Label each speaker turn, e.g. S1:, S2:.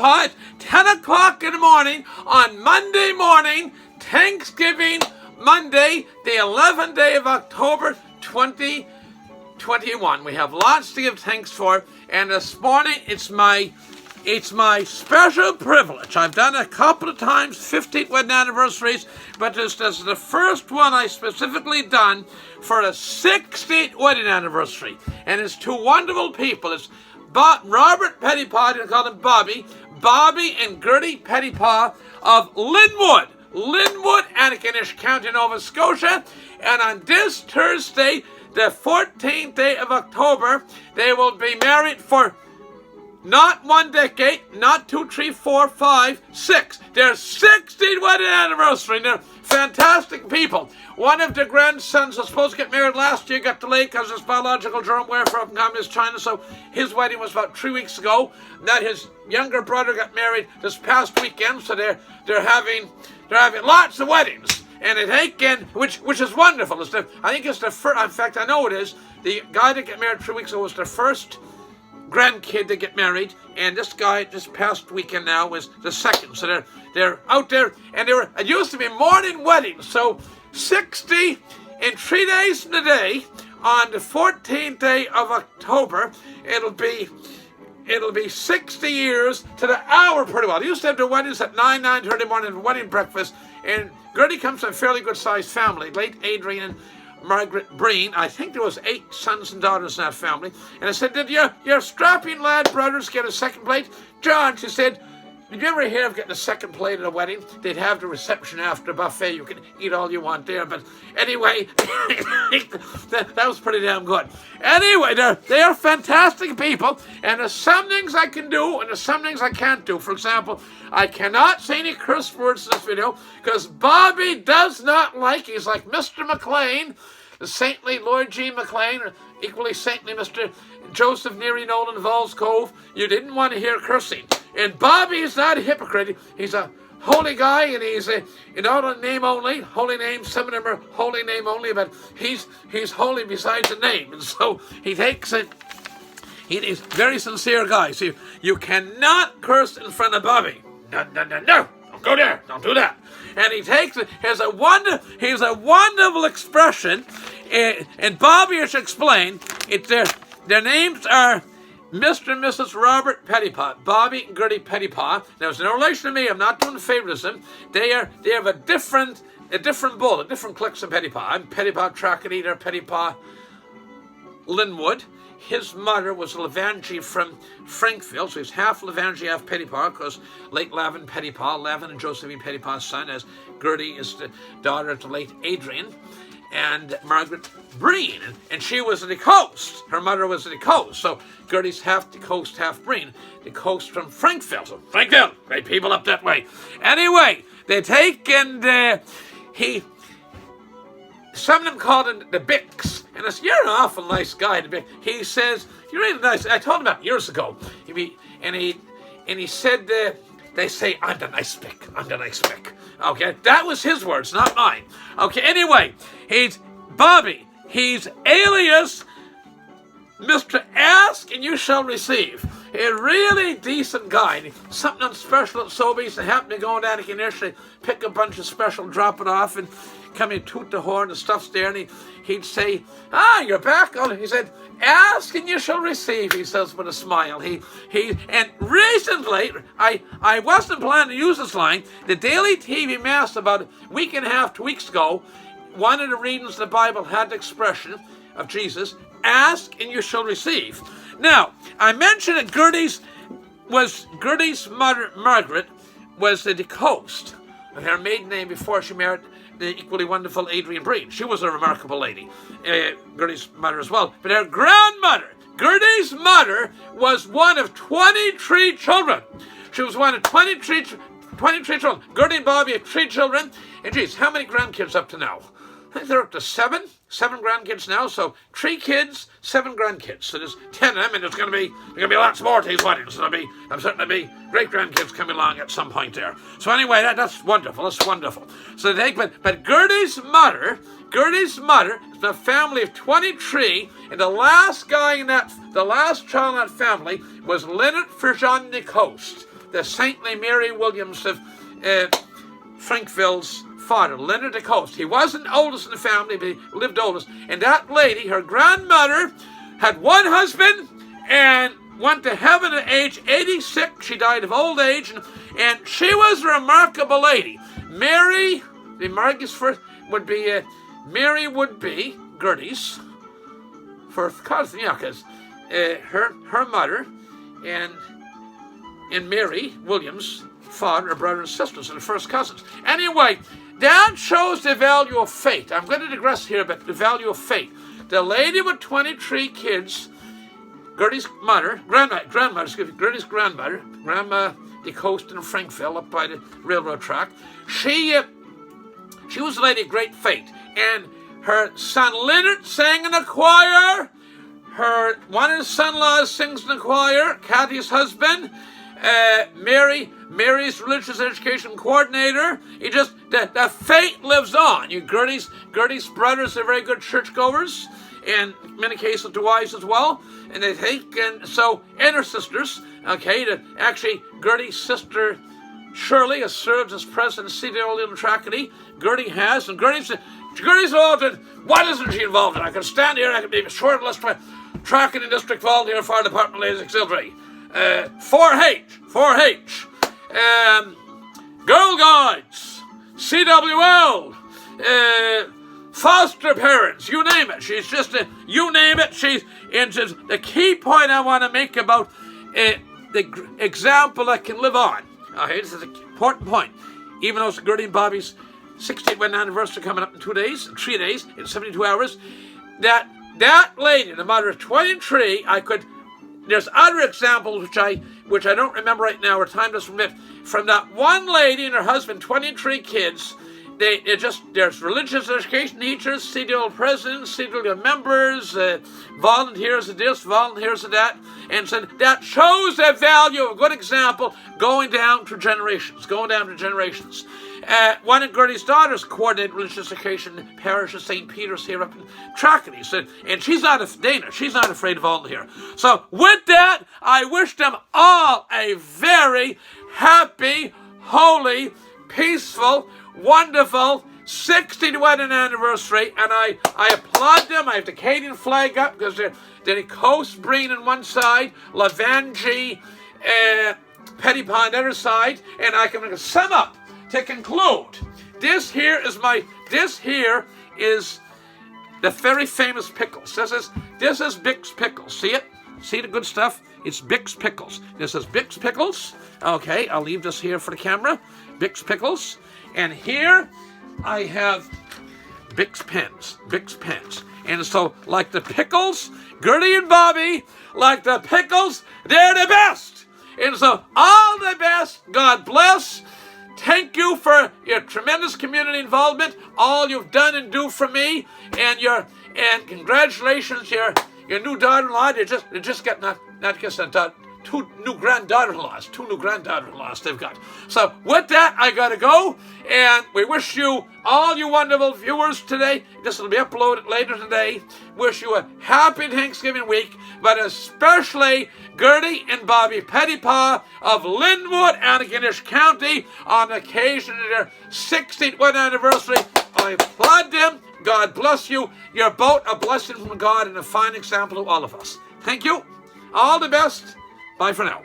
S1: Pettipas, 10 o'clock in the morning on Monday morning, Thanksgiving Monday, the 11th day of October 2021. We have lots to give thanks for, and this morning it's my special privilege. I've done a couple of times 15th wedding anniversaries, but this is the first one I specifically done for a 60th wedding anniversary. And it's two wonderful people. It's Robert Pettipas, I call him Bobby and Gertie Pettipas of Linwood, Antigonish County, Nova Scotia. And on this Thursday, the 14th day of October, they will be married for not 1 decade, not 2, 3, 4, 5, 6. Their 60th wedding anniversary. They're fantastic people. One of their grandsons was supposed to get married last year, got delayed because of his biological germ warfare from communist China, so his wedding was about 3 weeks ago. Now his younger brother got married this past weekend, so they're having lots of weddings. And it ain't which is wonderful. I think it's the first. In fact, I know it is. The guy that got married 3 weeks ago was the first grandkid to get married, and this guy this past weekend now was the second. So they're out there, and it used to be morning weddings. So 60 in 3 days from today, on the 14th day of October, it'll be 60 years to the hour pretty well. They used to have their weddings at 9:30 morning, wedding breakfast, and Gertie comes from a fairly good sized family, late Adrian and Margaret Breen. I think there was 8 sons and daughters in that family. And I said, did your strapping lad brothers get a second plate? John, she said, did you ever hear of getting a second plate at a wedding? They'd have the reception after buffet. You can eat all you want there. But anyway, that was pretty damn good. Anyway, they are fantastic people. And there's some things I can do and there's some things I can't do. For example, I cannot say any curse words in this video because Bobby does not like, he's like Mr. McLean, the saintly Lord G. McLean, or equally saintly Mr. Joseph Neary Nolan Valls Cove. You didn't want to hear cursing. And Bobby is not a hypocrite. He's a holy guy, and he's in name only. Holy name, some of them are holy name only, but he's holy besides the name. And so he takes it. He's a very sincere guy. So you cannot curse in front of Bobby. No. Don't go there. Don't do that. And he takes it. He's a wonderful expression. And Bobby has explained their names are Mr. and Mrs. Robert Pettipas, Bobby and Gertie Pettipas. Now, it's no relation to me. I'm not doing favoritism. They have a different bull, a different cliques than Pettipas. I'm Pettipas Trackety, they're Pettipas Linwood. His mother was Levangie from Frankville, so he's half Levangie, half Pettipas, because late Lavin Pettipas, Lavin and Josephine Pettipas' son, as Gertie is the daughter of the late Adrian, and Margaret Breen, and she was the coast. Her mother was the coast, so Gertie's half the coast, half Breen. The coast from Frankville, so Frankville, great people up that way. Anyway, they take and some of them called him the Bix, and I said, you're an awful nice guy, the Bix. He says, you're really nice. I told him about years ago, and he said, they say, I'm the nice Bic. Okay, that was his words, not mine. Okay, anyway, he's Bobby. He's alias Mr. Ask and You Shall Receive. A really decent guy. Something on special at Sobeys that happened to go down to Antigonish, pick a bunch of special, drop it off, and come and toot the horn, the stuff's there, and he'd say, you're back. He said, ask and you shall receive, he says with a smile. And recently, I wasn't planning to use this line. The Daily TV Mass about a week and a half, 2 weeks ago, one of the readings of the Bible had the expression of Jesus, ask and you shall receive. Now, I mentioned that Gertie's mother, Margaret, was the coast. And her maiden name before she married the equally wonderful Adrian Breen. She was a remarkable lady. Gertie's mother as well. But her grandmother, Gertie's mother, was one of 23 children. She was one of 23 children. Gertie and Bobby have 3 children. And geez, how many grandkids up to now? I think they're up to 7 grandkids now. So 3 kids, 7 grandkids. So there's 10 of them, and there's going to be lots more to these weddings. There's certainly be great grandkids coming along at some point there. So anyway, that's wonderful. That's wonderful. So but Gertie's mother is a family of 23, and the last child in that family was Leonard Ferjean de Coast. the saintly Mary Williams of Frankville's father, Leonard de Coast. He wasn't oldest in the family, but he lived oldest. And that lady, her grandmother, had one husband and went to heaven at age 86. She died of old age, and she was a remarkable lady. Mary, the Margie's first would be Mary would be Gertie's first cousin, yeah, because her mother and Mary Williams' father are brother and sisters and the first cousins. Anyway, that shows the value of faith. I'm going to digress here, but the value of faith. The lady with 23 kids, Gertie's Gertie's grandmother, Grandma de Coast in Frankville up by the railroad track, she was a lady of great faith. And her son Leonard sang in the choir. One of his son-in-laws sings in the choir. Kathy's husband, Mary's religious education coordinator. The faith lives on. Gertie's brothers are very good churchgoers, and in many cases the wives as well. And they take and her sisters. Okay, actually Gertie's sister Shirley has served as president of CDO Little Tracadie. Gertie has, and Gertie's involved in, what isn't she involved in? I can stand here, I can be a short list of Tracadie District Volunteer Fire Department Ladies Auxiliary. 4H, Girl Guides, CWL, foster parents, you name it. She's just you name it. And the key point I want to make about the example that can live on. Okay, this is an important point. Even though it's Gertie and Bobby's 60th wedding anniversary coming up in 3 days, in 72 hours, that lady, the mother of 23, there's other examples which I don't remember right now, or time doesn't permit, from that one lady and her husband, 23 kids. There's religious education teachers, CDL presidents, CDL members, volunteers of this, volunteers of that, and so that shows the value of a good example going down to generations. One of Gertie's daughters coordinated religious education in the parish of St. Peter's here up in Tracadie, and she's not afraid to volunteer. So with that, I wish them all a very happy, holy, peaceful, wonderful 60th wedding anniversary, and I applaud them. I have the Canadian flag up because they're the Coast Breen on one side, Lavangie, Pettipas on the other side, and I can sum up to conclude. This here is the very famous pickles. This is Bick's Pickles. See it? See the good stuff? It's Bick's Pickles. This is Bick's Pickles. Okay, I'll leave this here for the camera. Bick's Pickles. And here I have Bick's pens. And so, like the pickles, Gertie and Bobby, like the pickles, they're the best. And so, all the best. God bless. Thank you for your tremendous community involvement, all you've done and do for me, and congratulations, your new daughter-in-law. They just got not just a daughter. Two new granddaughter-in-laws they've got. So with that, I gotta go, and we wish you, all you wonderful viewers today, this will be uploaded later today, wish you a happy Thanksgiving week, but especially Gertie and Bobby Pettipas of Linwood, Antigonish County, on occasion of their 60th wedding anniversary. I applaud them. God bless you. You're both a blessing from God and a fine example to all of us. Thank you. All the best. Bye for now.